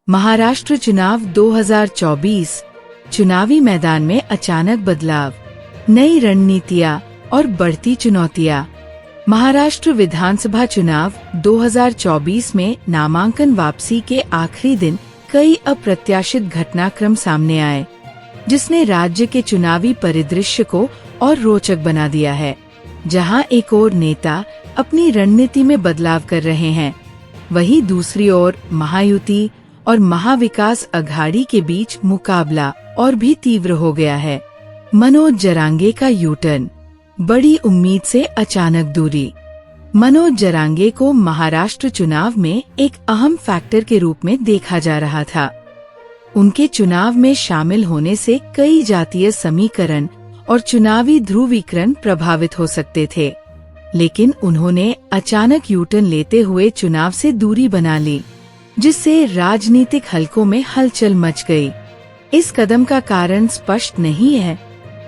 महाराष्ट्र चुनाव 2024, चुनावी मैदान में अचानक बदलाव, नई रणनीतियां और बढ़ती चुनौतियां। महाराष्ट्र विधानसभा चुनाव 2024 में नामांकन वापसी के आखिरी दिन कई अप्रत्याशित घटनाक्रम सामने आए, जिसने राज्य के चुनावी परिदृश्य को और रोचक बना दिया है। जहां एक ओर नेता अपनी रणनीति में बदलाव कर रहे हैं, वहीं दूसरी ओर महायुति और महाविकास अघाड़ी के बीच मुकाबला और भी तीव्र हो गया है। मनोज जरांगे का यूटर्न, बड़ी उम्मीद से अचानक दूरी। मनोज जरांगे को महाराष्ट्र चुनाव में एक अहम फैक्टर के रूप में देखा जा रहा था। उनके चुनाव में शामिल होने से कई जातीय समीकरण और चुनावी ध्रुवीकरण प्रभावित हो सकते थे, लेकिन उन्होंने अचानक यूटर्न लेते हुए चुनाव से दूरी बना ली, जिससे राजनीतिक हलकों में हलचल मच गई। इस कदम का कारण स्पष्ट नहीं है,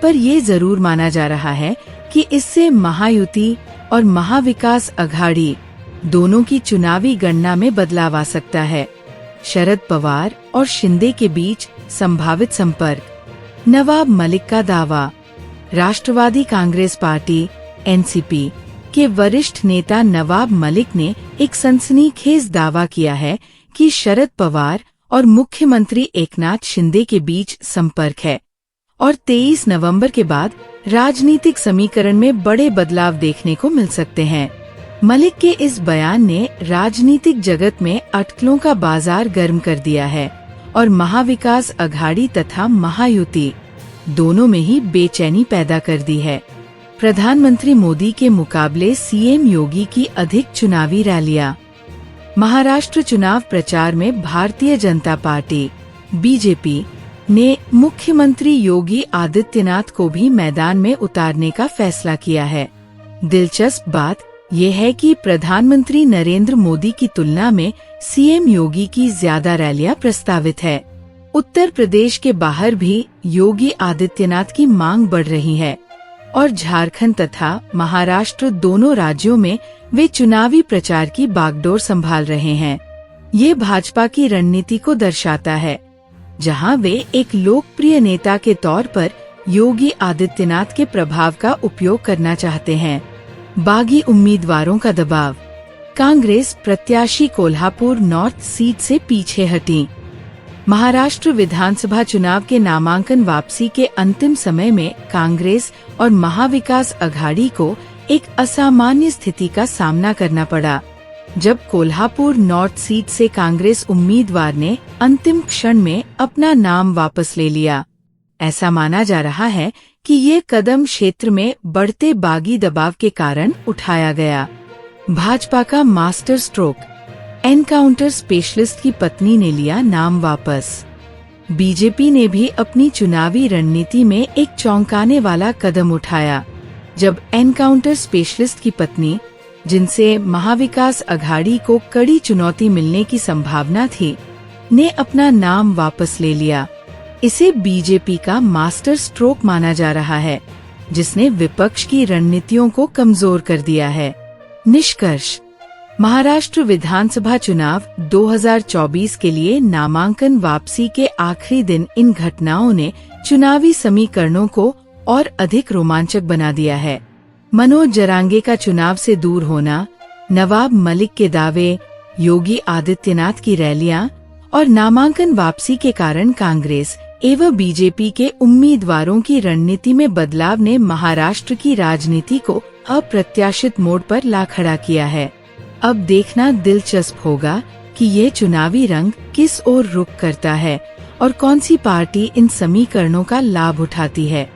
पर ये जरूर माना जा रहा है कि इससे महायुति और महाविकास अघाड़ी दोनों की चुनावी गणना में बदलाव आ सकता है। शरद पवार और शिंदे के बीच संभावित संपर्क। नवाब मलिक का दावा। राष्ट्रवादी कांग्रेस पार्टी (एनसीपी) के वरिष्ठ नेता नवाब मलिक ने एक सनसनीखेज दावा किया है कि शरद पवार और मुख्यमंत्री एकनाथ शिंदे के बीच संपर्क है और 23 नवंबर के बाद राजनीतिक समीकरण में बड़े बदलाव देखने को मिल सकते हैं। मलिक के इस बयान ने राजनीतिक जगत में अटकलों का बाजार गर्म कर दिया है और महाविकास अघाड़ी तथा महायुति दोनों में ही बेचैनी पैदा कर दी है। प्रधानमंत्री मोदी के मुकाबले सीएम योगी की अधिक चुनावी रैलियां। महाराष्ट्र चुनाव प्रचार में भारतीय जनता पार्टी (बीजेपी) ने मुख्यमंत्री योगी आदित्यनाथ को भी मैदान में उतारने का फैसला किया है। दिलचस्प बात यह है कि प्रधानमंत्री नरेंद्र मोदी की तुलना में सीएम योगी की ज्यादा रैलियां प्रस्तावित है। उत्तर प्रदेश के बाहर भी योगी आदित्यनाथ की मांग बढ़ रही है और झारखंड तथा महाराष्ट्र दोनों राज्यों में वे चुनावी प्रचार की बागडोर संभाल रहे हैं। ये भाजपा की रणनीति को दर्शाता है, जहां वे एक लोकप्रिय नेता के तौर पर योगी आदित्यनाथ के प्रभाव का उपयोग करना चाहते हैं। बागी उम्मीदवारों का दबाव। कांग्रेस प्रत्याशी कोल्हापुर नॉर्थ सीट से पीछे हटी। महाराष्ट्र विधानसभा चुनाव के नामांकन वापसी के अंतिम समय में कांग्रेस और महाविकास अघाड़ी को एक असामान्य स्थिति का सामना करना पड़ा, जब कोल्हापुर नॉर्थ सीट से कांग्रेस उम्मीदवार ने अंतिम क्षण में अपना नाम वापस ले लिया। ऐसा माना जा रहा है कि ये कदम क्षेत्र में बढ़ते बागी दबाव के कारण उठाया गया। भाजपा का मास्टर स्ट्रोक। एनकाउंटर स्पेशलिस्ट की पत्नी ने लिया नाम वापस। बीजेपी ने भी अपनी चुनावी रणनीति में एक चौंकाने वाला कदम उठाया, जब एनकाउंटर स्पेशलिस्ट की पत्नी, जिनसे महाविकास अघाड़ी को कड़ी चुनौती मिलने की संभावना थी, ने अपना नाम वापस ले लिया। इसे बीजेपी का मास्टर स्ट्रोक माना जा रहा है, जिसने विपक्ष की रणनीतियों को कमजोर कर दिया है। निष्कर्ष। महाराष्ट्र विधानसभा चुनाव 2024 के लिए नामांकन वापसी के आखिरी दिन इन घटनाओं ने चुनावी समीकरणों को और अधिक रोमांचक बना दिया है। मनोज जरांगे का चुनाव से दूर होना, नवाब मलिक के दावे, योगी आदित्यनाथ की रैलियां और नामांकन वापसी के कारण कांग्रेस एवं बीजेपी के उम्मीदवारों की रणनीति में बदलाव ने महाराष्ट्र की राजनीति को अप्रत्याशित मोड़ पर ला खड़ा किया है। अब देखना दिलचस्प होगा कि ये चुनावी रंग किस ओर रुख करता है और कौन सी पार्टी इन समीकरणों का लाभ उठाती है।